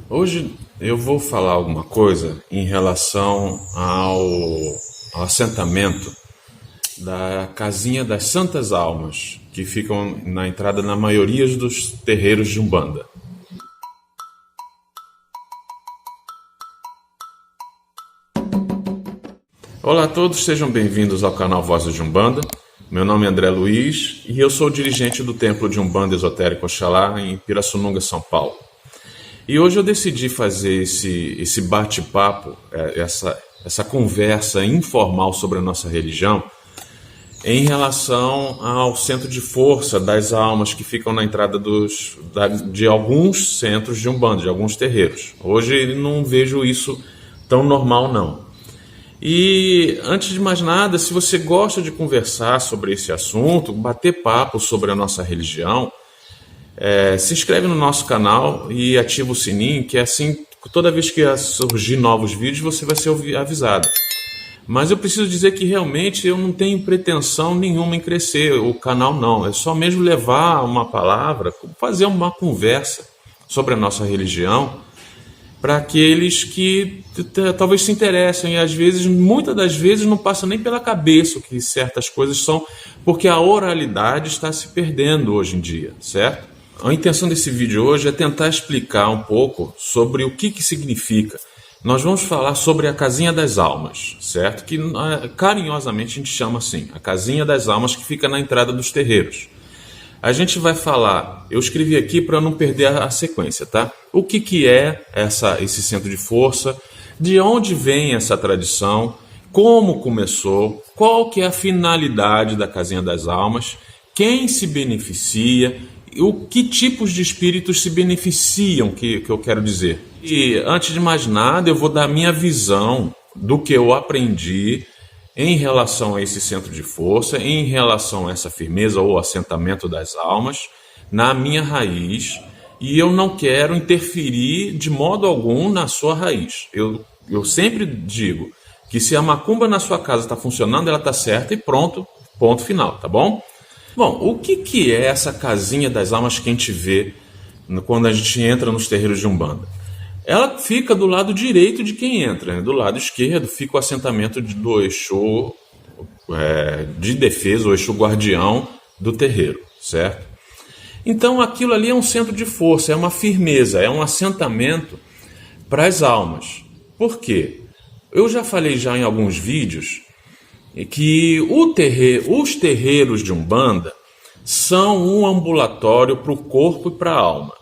Hoje eu vou falar alguma coisa em relação ao assentamento da Casinha das Santas Almas, que ficam na entrada na maioria dos terreiros de Umbanda. Olá a todos, sejam bem-vindos ao canal Vozes de Umbanda. Meu nome é André Luiz e eu sou dirigente do Templo de Umbanda Esotérico Oxalá em Pirassununga, São Paulo. E hoje eu decidi fazer esse bate-papo, essa conversa informal sobre a nossa religião, em relação ao centro de força das almas que ficam na entrada de alguns centros de Umbanda, de alguns terreiros. Hoje não vejo isso tão normal, não. E antes de mais nada, se você gosta de conversar sobre esse assunto, bater papo sobre a nossa religião, se inscreve no nosso canal e ativa o sininho, que é assim, toda vez que surgir novos vídeos, você vai ser avisado. Mas eu preciso dizer que realmente eu não tenho pretensão nenhuma em crescer o canal, não. É só mesmo levar uma palavra, fazer uma conversa sobre a nossa religião para aqueles que talvez se interessem. E às vezes, muitas das vezes, não passa nem pela cabeça o que certas coisas são, porque a oralidade está se perdendo hoje em dia, certo? A intenção desse vídeo hoje é tentar explicar um pouco sobre o que significa. Nós vamos falar sobre a Casinha das Almas, certo? Que carinhosamente a gente chama assim, a Casinha das Almas, que fica na entrada dos terreiros. A gente vai falar, eu escrevi aqui para não perder a sequência, tá? O que é esse centro de força, de onde vem essa tradição, como começou, qual que é a finalidade da Casinha das Almas, quem se beneficia, que tipos de espíritos se beneficiam, que eu quero dizer. E antes de mais nada, eu vou dar a minha visão do que eu aprendi em relação a esse centro de força, em relação a essa firmeza ou assentamento das almas, na minha raiz, e eu não quero interferir de modo algum na sua raiz. Eu sempre digo que se a macumba na sua casa está funcionando, ela está certa e pronto, ponto final, tá bom? Bom, o que é essa Casinha das Almas que a gente vê quando a gente entra nos terreiros de Umbanda? Ela fica do lado direito de quem entra, né? Do lado esquerdo fica o assentamento do Exu de defesa, o Exu guardião do terreiro, certo? Então aquilo ali é um centro de força, é uma firmeza, é um assentamento para as almas. Por quê? Eu já falei em alguns vídeos que os terreiros de Umbanda são um ambulatório para o corpo e para a alma.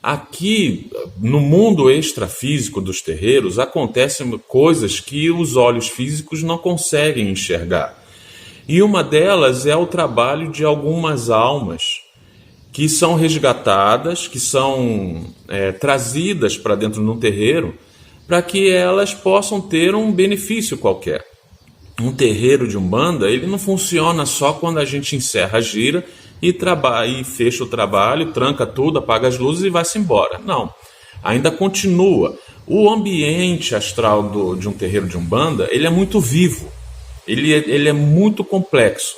Aqui, no mundo extrafísico dos terreiros, acontecem coisas que os olhos físicos não conseguem enxergar. E uma delas é o trabalho de algumas almas que são resgatadas, que são trazidas para dentro de um terreiro, para que elas possam ter um benefício qualquer. Um terreiro de Umbanda, ele não funciona só quando a gente encerra a gira e fecha o trabalho, tranca tudo, apaga as luzes e vai-se embora. Não, ainda continua. O ambiente astral de um terreiro de Umbanda, ele é muito vivo, ele é muito complexo.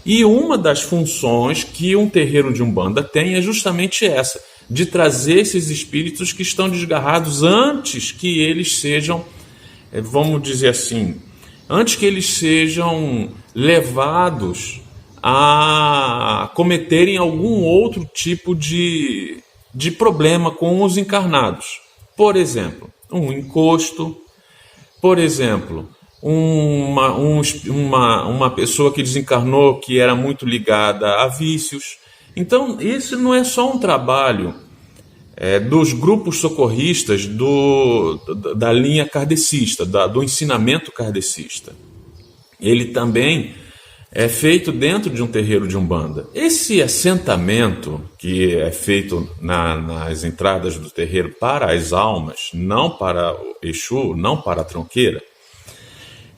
E uma das funções que um terreiro de Umbanda tem é justamente essa, de trazer esses espíritos que estão desgarrados antes que eles sejam, vamos dizer assim, antes que eles sejam levados a cometerem algum outro tipo de problema com os encarnados. Por exemplo, um encosto, por exemplo, uma pessoa que desencarnou que era muito ligada a vícios. Então, esse não é só um trabalho dos grupos socorristas da linha kardecista, do ensinamento kardecista. Ele também é feito dentro de um terreiro de Umbanda. Esse assentamento que é feito nas entradas do terreiro para as almas, não para o Exu, não para a tronqueira,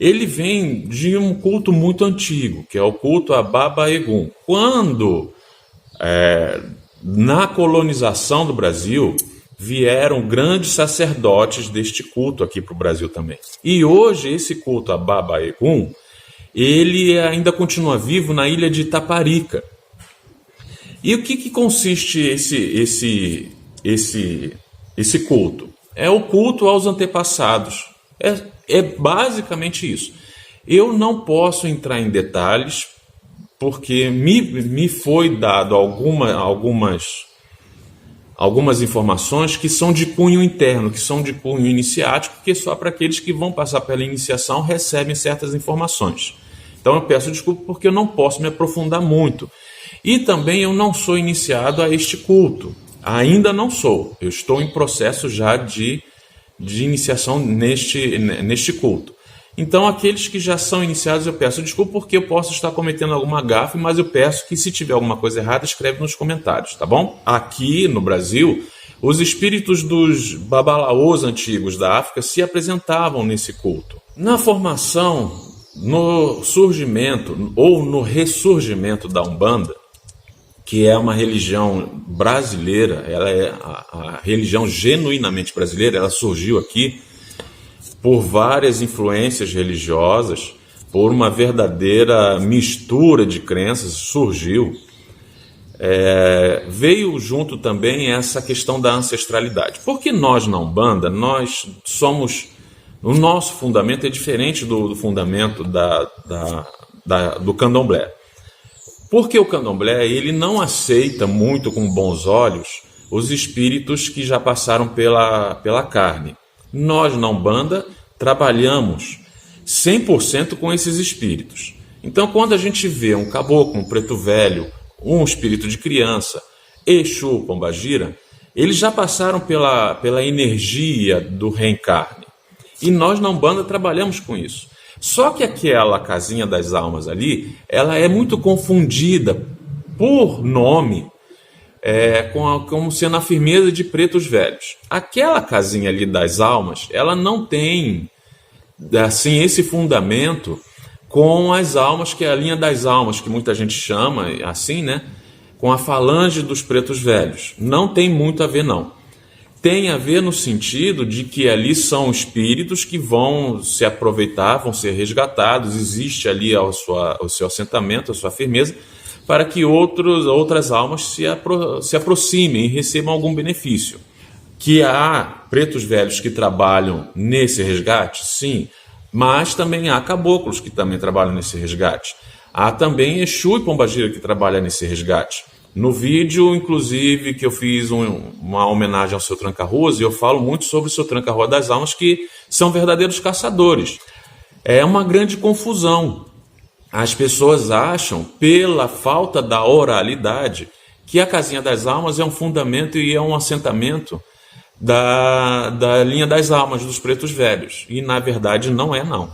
ele vem de um culto muito antigo, que é o culto a Baba Egum. Quando na colonização do Brasil, vieram grandes sacerdotes deste culto aqui para o Brasil também. E hoje esse culto a Baba Egum, ele ainda continua vivo na ilha de Itaparica. E o que consiste esse culto? É o culto aos antepassados. É basicamente isso. Eu não posso entrar em detalhes, porque me foi dado algumas informações que são de cunho interno, que são de cunho iniciático, que só para aqueles que vão passar pela iniciação recebem certas informações. Então eu peço desculpa porque eu não posso me aprofundar muito. E também eu não sou iniciado a este culto. Ainda não sou. Eu estou em processo já de iniciação neste culto. Então, aqueles que já são iniciados, eu peço desculpa porque eu posso estar cometendo alguma gafe, mas eu peço que, se tiver alguma coisa errada, escreve nos comentários, tá bom? Aqui no Brasil, os espíritos dos babalaôs antigos da África se apresentavam nesse culto. Na formação, no surgimento ou no ressurgimento da Umbanda, que é uma religião brasileira, ela é a religião genuinamente brasileira, ela surgiu aqui por várias influências religiosas, por uma verdadeira mistura de crenças, surgiu. Veio junto também essa questão da ancestralidade. Porque nós na Umbanda, o nosso fundamento é diferente do fundamento do Candomblé. Porque o Candomblé ele não aceita muito com bons olhos os espíritos que já passaram pela carne. Nós, na Umbanda, trabalhamos 100% com esses espíritos. Então, quando a gente vê um caboclo, um preto velho, um espírito de criança, Exu, Pombagira, eles já passaram pela energia do reencarne. E nós, na Umbanda, trabalhamos com isso. Só que aquela casinha das almas ali, ela é muito confundida por nome, como sendo a firmeza de pretos velhos. Aquela casinha ali das almas, ela não tem assim esse fundamento com as almas, que é a linha das almas, que muita gente chama assim, né? Com a falange dos pretos velhos. Não tem muito a ver, não. Tem a ver no sentido de que ali são espíritos que vão se aproveitar, vão ser resgatados, existe ali o seu assentamento, a sua firmeza, para que outras almas se aproximem e recebam algum benefício. Que há pretos velhos que trabalham nesse resgate? Sim, mas também há caboclos que também trabalham nesse resgate. Há também Exu e Pombagira que trabalham nesse resgate. No vídeo, inclusive, que eu fiz uma homenagem ao Seu Tranca-Ruas, eu falo muito sobre o Seu Tranca-Ruas das Almas, que são verdadeiros caçadores. É uma grande confusão. As pessoas acham, pela falta da oralidade, que a Casinha das Almas é um fundamento e é um assentamento da linha das almas, dos pretos velhos. E, na verdade, não é, não.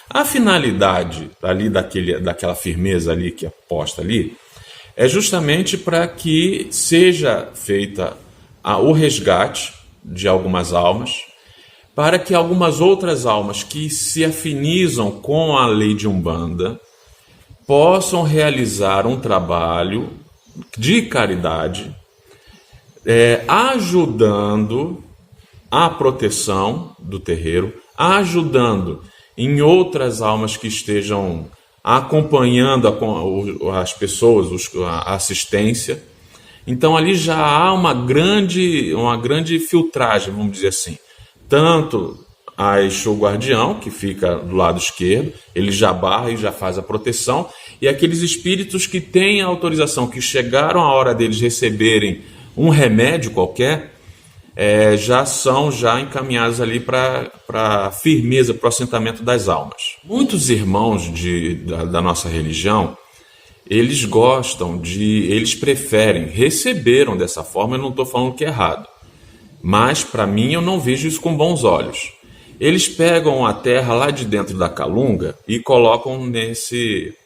A finalidade ali daquela firmeza ali que é posta ali é justamente para que seja feita o resgate de algumas almas, para que algumas outras almas que se afinizam com a lei de Umbanda possam realizar um trabalho de caridade, ajudando a proteção do terreiro, ajudando em outras almas que estejam acompanhando as pessoas, a assistência. Então ali já há uma grande filtragem, vamos dizer assim. Tanto a Exu Guardião, que fica do lado esquerdo, ele já barra e já faz a proteção, e aqueles espíritos que têm a autorização, que chegaram a hora deles receberem um remédio qualquer, já são encaminhados ali para a firmeza, para o assentamento das almas. Muitos irmãos da nossa religião, eles preferem, receberam dessa forma, eu não estou falando que é errado, mas para mim eu não vejo isso com bons olhos. Eles pegam a terra lá de dentro da calunga e colocam nesse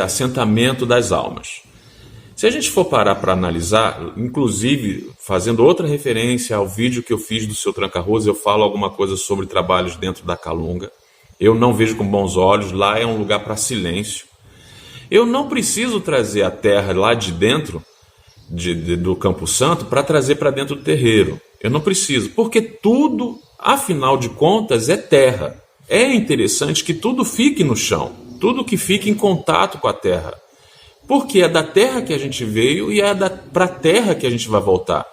assentamento das almas. Se a gente for parar para analisar, inclusive fazendo outra referência ao vídeo que eu fiz do Seu Tranca-Ruas, eu falo alguma coisa sobre trabalhos dentro da calunga. Eu não vejo com bons olhos, lá é um lugar para silêncio. Eu não preciso trazer a terra lá de dentro do Campo Santo para trazer para dentro do terreiro. Eu não preciso, porque tudo, afinal de contas, é terra. É interessante que tudo fique no chão, tudo que fique em contato com a terra. Porque é da terra que a gente veio e é para a terra que a gente vai voltar.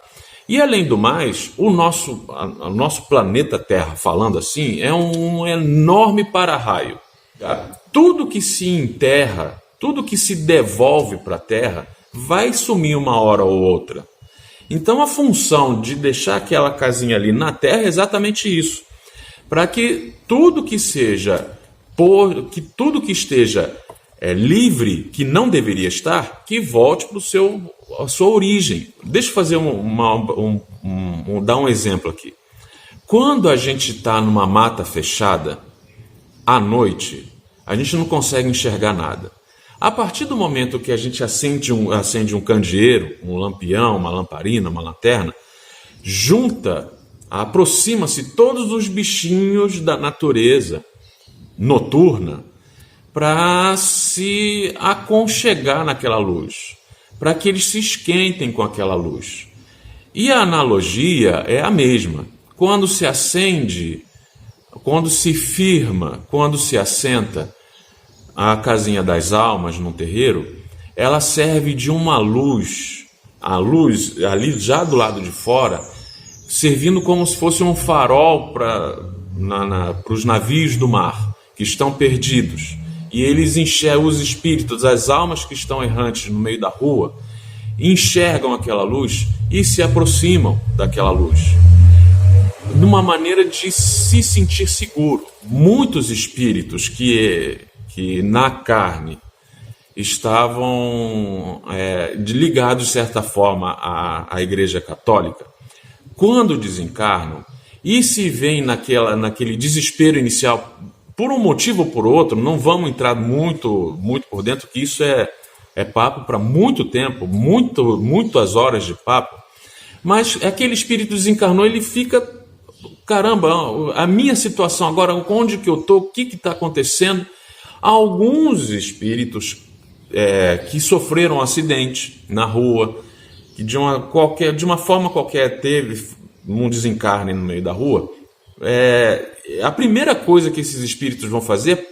E além do mais, o nosso planeta Terra, falando assim, é um enorme para-raio. Tudo que se enterra, tudo que se devolve para a Terra, vai sumir uma hora ou outra. Então a função de deixar aquela casinha ali na Terra é exatamente isso. Para que tudo que esteja livre, que não deveria estar, que volte para a sua origem. Deixa eu fazer dar um exemplo aqui. Quando a gente está numa mata fechada, à noite, a gente não consegue enxergar nada. A partir do momento que a gente acende um candeeiro, um lampião, uma lamparina, uma lanterna, aproxima-se todos os bichinhos da natureza noturna para se aconchegar naquela luz, para que eles se esquentem com aquela luz. E a analogia é a mesma. Quando se acende, quando se firma, quando se assenta a casinha das almas num terreiro, ela serve de uma luz, a luz ali já do lado de fora, servindo como se fosse um farol para os navios do mar que estão perdidos. E eles enxergam os espíritos, as almas que estão errantes no meio da rua, enxergam aquela luz e se aproximam daquela luz, numa maneira de se sentir seguro. Muitos espíritos que na carne estavam ligados, de certa forma, à Igreja Católica, quando desencarnam e se veem naquele desespero inicial, por um motivo ou por outro, não vamos entrar muito por dentro, que isso é papo para muito tempo, muitas horas de papo, mas aquele espírito desencarnou, ele fica, caramba, a minha situação agora, onde que eu estou, o que está acontecendo? Alguns espíritos que sofreram um acidente na rua, que de uma forma qualquer teve um desencarne no meio da rua, a primeira coisa que esses espíritos vão fazer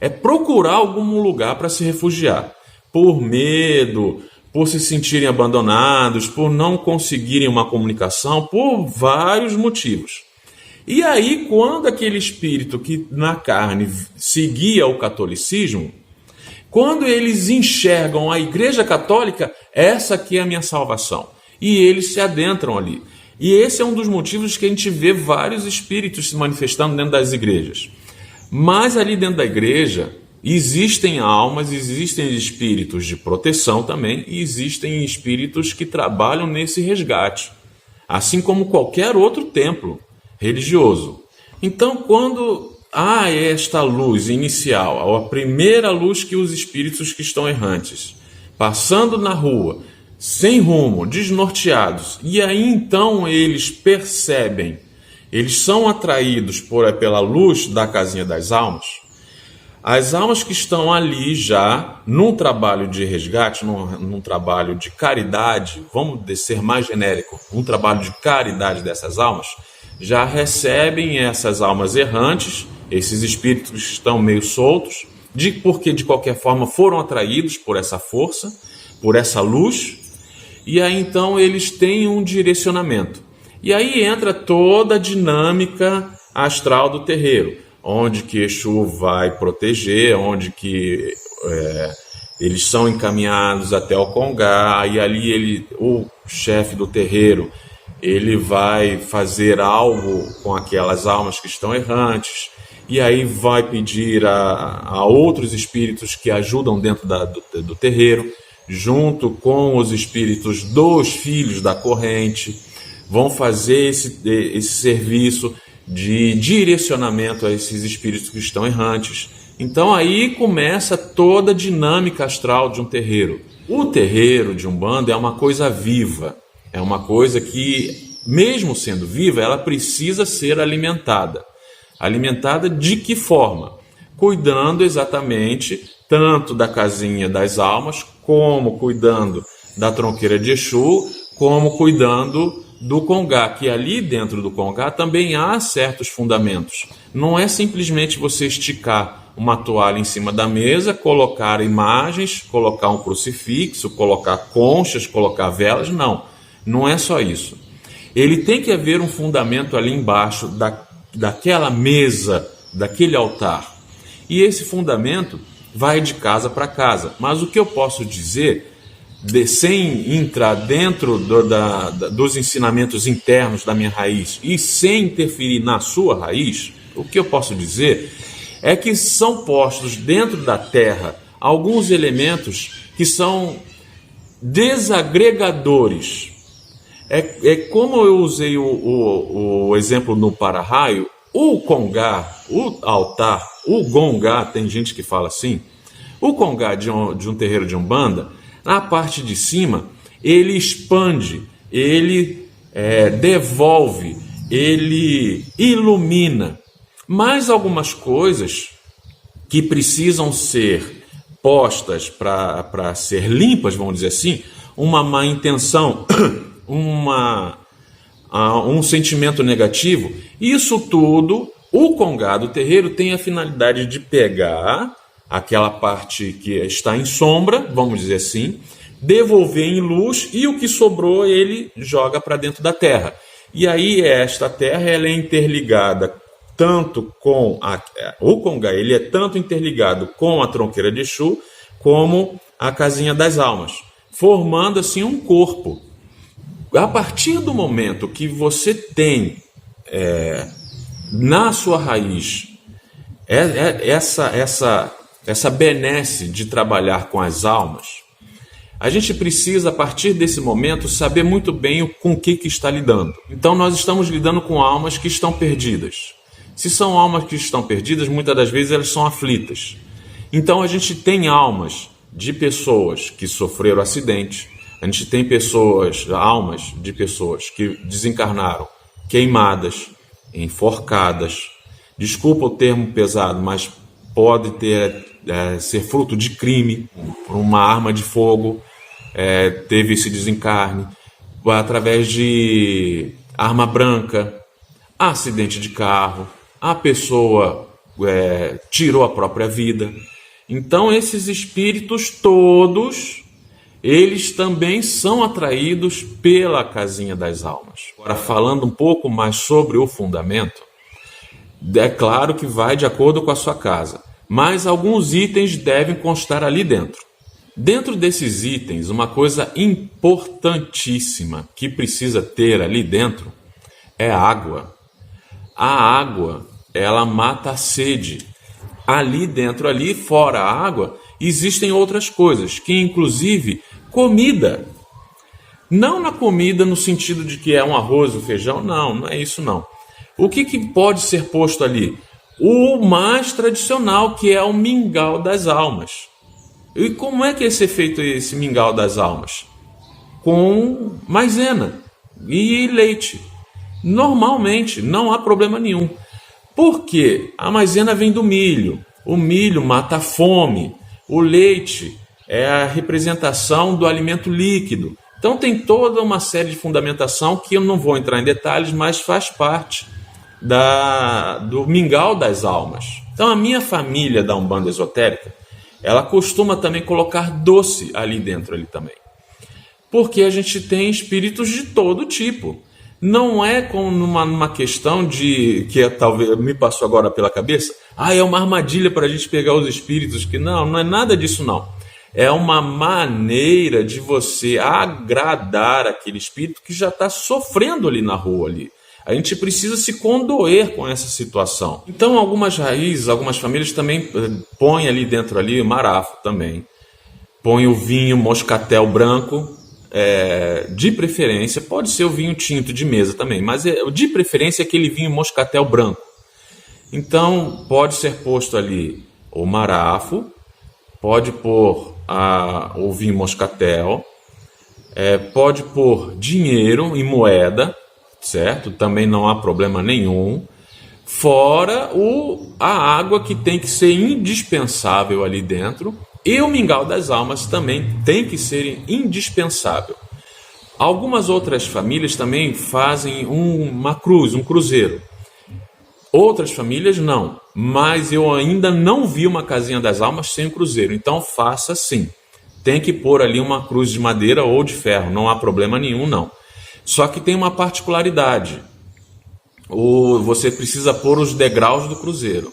é procurar algum lugar para se refugiar, por medo, por se sentirem abandonados, por não conseguirem uma comunicação, por vários motivos. E aí, quando aquele espírito que na carne seguia o catolicismo, quando eles enxergam a Igreja Católica, essa aqui é a minha salvação. E eles se adentram ali. E esse é um dos motivos que a gente vê vários espíritos se manifestando dentro das igrejas. Mas ali dentro da igreja existem almas, existem espíritos de proteção também, e existem espíritos que trabalham nesse resgate, assim como qualquer outro templo religioso. Então, quando há esta luz inicial, a primeira luz que os espíritos que estão errantes, passando na rua, sem rumo, desnorteados, e aí então eles percebem, eles são atraídos pela luz da casinha das almas. As almas que estão ali já num trabalho de resgate, num trabalho de caridade, vamos ser mais genérico, um trabalho de caridade dessas almas, já recebem essas almas errantes, esses espíritos que estão meio soltos, porque de qualquer forma foram atraídos por essa força, por essa luz, e aí então eles têm um direcionamento. E aí entra toda a dinâmica astral do terreiro, onde que Exu vai proteger, onde que eles são encaminhados até o Congá, e ali o chefe do terreiro, ele vai fazer algo com aquelas almas que estão errantes, e aí vai pedir a outros espíritos que ajudam dentro do terreiro, junto com os espíritos dos filhos da corrente, vão fazer esse serviço de direcionamento a esses espíritos que estão errantes. Então aí começa toda a dinâmica astral de um terreiro. O terreiro de Umbanda é uma coisa viva, é uma coisa que, mesmo sendo viva, ela precisa ser alimentada. Alimentada de que forma? Cuidando exatamente tanto da casinha das almas, como cuidando da tronqueira de Exu, como cuidando do Congá, que ali dentro do Congá também há certos fundamentos. Não é simplesmente você esticar uma toalha em cima da mesa, colocar imagens, colocar um crucifixo, colocar conchas, colocar velas, não. Não é só isso. ele tem que haver um fundamento ali embaixo daquela mesa, daquele altar. E esse fundamento vai de casa para casa. Mas o que eu posso dizer, sem entrar dentro dos ensinamentos internos da minha raiz e sem interferir na sua raiz, o que eu posso dizer é que são postos dentro da terra alguns elementos que são desagregadores. É como eu usei o exemplo no para-raio, o congá, o altar, o gongá, tem gente que fala assim, o congá de um terreiro de Umbanda, na parte de cima, ele expande, ele devolve, ele ilumina. Mas algumas coisas que precisam ser postas para ser limpas, vamos dizer assim, uma má intenção, um sentimento negativo, isso tudo, o congá do terreiro tem a finalidade de pegar aquela parte que está em sombra, vamos dizer assim, devolver em luz e o que sobrou ele joga para dentro da terra. E aí esta terra ela é interligada tanto com o congá, ele é tanto interligado com a tronqueira de Exu como a casinha das almas, formando assim um corpo. A partir do momento que você tem na sua raiz essa benesse de trabalhar com as almas, a gente precisa, a partir desse momento, saber muito bem com o que está lidando. Então nós estamos lidando com almas que estão perdidas. Se são almas que estão perdidas, muitas das vezes elas são aflitas. Então a gente tem almas de pessoas que sofreram acidente, a gente tem almas de pessoas que desencarnaram queimadas, enforcadas. Desculpa o termo pesado, mas pode ser fruto de crime, uma arma de fogo, teve esse desencarne, através de arma branca, acidente de carro, a pessoa tirou a própria vida. Então esses espíritos todos, eles também são atraídos pela casinha das almas. Agora, falando um pouco mais sobre o fundamento, é claro que vai de acordo com a sua casa, mas alguns itens devem constar ali dentro. Dentro desses itens, uma coisa importantíssima que precisa ter ali dentro é água. A água, ela mata a sede. Ali dentro, ali fora a água, existem outras coisas, que inclusive comida. Não na comida no sentido de que é um arroz, um feijão, não é isso não. O que pode ser posto ali? O mais tradicional, que é o mingau das almas. E como é que é ser feito esse mingau das almas? Com maisena e leite. Normalmente, não há problema nenhum. Porque a maisena vem do milho. O milho mata a fome. O leite é a representação do alimento líquido. Então tem toda uma série de fundamentação que eu não vou entrar em detalhes, mas faz parte do mingau das almas. Então a minha família da Umbanda Esotérica, ela costuma também colocar doce ali dentro ali também. Porque a gente tem espíritos de todo tipo. Não é como numa questão de que talvez me passou agora pela cabeça, é uma armadilha para a gente pegar os espíritos, que não é nada disso não. É uma maneira de você agradar aquele espírito que já está sofrendo ali na rua ali. A gente precisa se condoer com essa situação. Então algumas raízes, algumas famílias também põem ali dentro ali marafo também. Põe o vinho moscatel branco, de preferência, pode ser o vinho tinto de mesa também, mas de preferência aquele vinho moscatel branco. Então pode ser posto ali o marafo, pode pôr o vinho moscatel, pode pôr dinheiro em moeda, certo? Também não há problema nenhum. Fora a água que tem que ser indispensável ali dentro. E o mingau das almas também tem que ser indispensável. Algumas outras famílias também fazem uma cruz, um cruzeiro. Outras famílias não, mas eu ainda não vi uma casinha das almas sem o cruzeiro. Então faça sim. Tem que pôr ali uma cruz de madeira ou de ferro, não há problema nenhum não. Só que tem uma particularidade. Você precisa pôr os degraus do cruzeiro.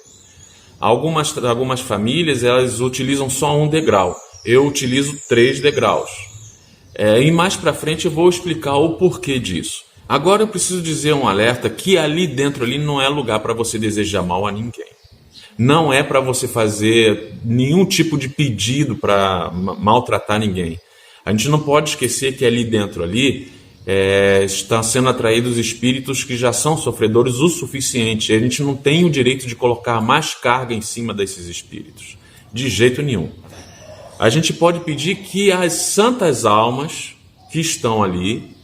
Algumas famílias elas utilizam só um degrau. Eu utilizo 3 degraus. E mais para frente eu vou explicar o porquê disso. Agora eu preciso dizer um alerta que ali dentro ali não é lugar para você desejar mal a ninguém. Não é para você fazer nenhum tipo de pedido para maltratar ninguém. A gente não pode esquecer que ali dentro ali estão sendo atraídos espíritos que já são sofredores o suficiente. A gente não tem o direito de colocar mais carga em cima desses espíritos. De jeito nenhum. A gente pode pedir que as santas almas que estão ali,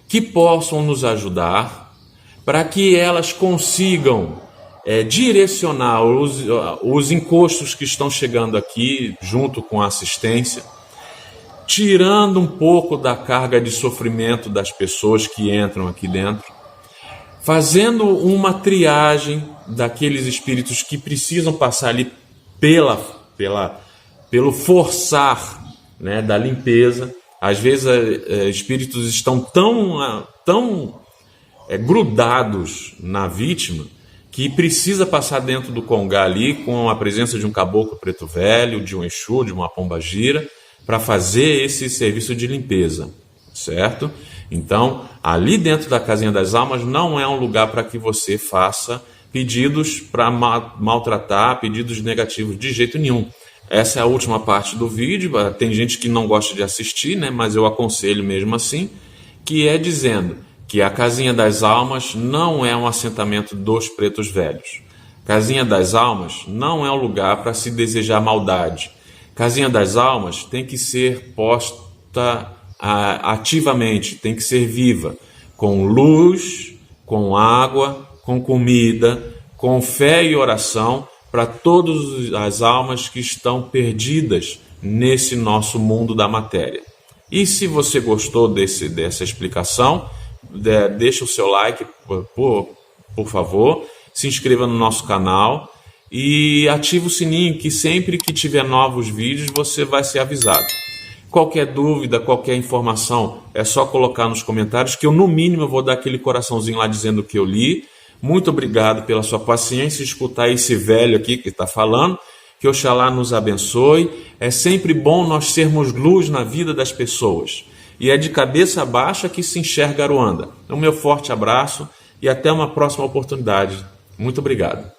que possam nos ajudar, para que elas consigam direcionar os encostos que estão chegando aqui, junto com a assistência, tirando um pouco da carga de sofrimento das pessoas que entram aqui dentro, fazendo uma triagem daqueles espíritos que precisam passar ali pelo forçar, né, da limpeza. Às vezes espíritos estão tão grudados na vítima que precisa passar dentro do congá ali com a presença de um caboclo preto velho, de um exu, de uma pombagira, para fazer esse serviço de limpeza, certo? Então, ali dentro da casinha das almas não é um lugar para que você faça pedidos para maltratar, pedidos negativos, de jeito nenhum. Essa é a última parte do vídeo. Tem gente que não gosta de assistir, né? Mas eu aconselho mesmo assim, que é dizendo que a Casinha das Almas não é um assentamento dos pretos velhos. Casinha das Almas não é um lugar para se desejar maldade. Casinha das Almas tem que ser posta ativamente, tem que ser viva, com luz, com água, com comida, com fé e oração, para todas as almas que estão perdidas nesse nosso mundo da matéria. E se você gostou dessa explicação, deixa o seu like, por favor, se inscreva no nosso canal e ative o sininho, que sempre que tiver novos vídeos você vai ser avisado. Qualquer dúvida, qualquer informação, é só colocar nos comentários, que eu no mínimo vou dar aquele coraçãozinho lá dizendo que eu li. Muito obrigado pela sua paciência em escutar esse velho aqui que está falando. Que Oxalá nos abençoe. É sempre bom nós sermos luz na vida das pessoas. E é de cabeça baixa que se enxerga Aruanda. Um meu forte abraço e até uma próxima oportunidade. Muito obrigado.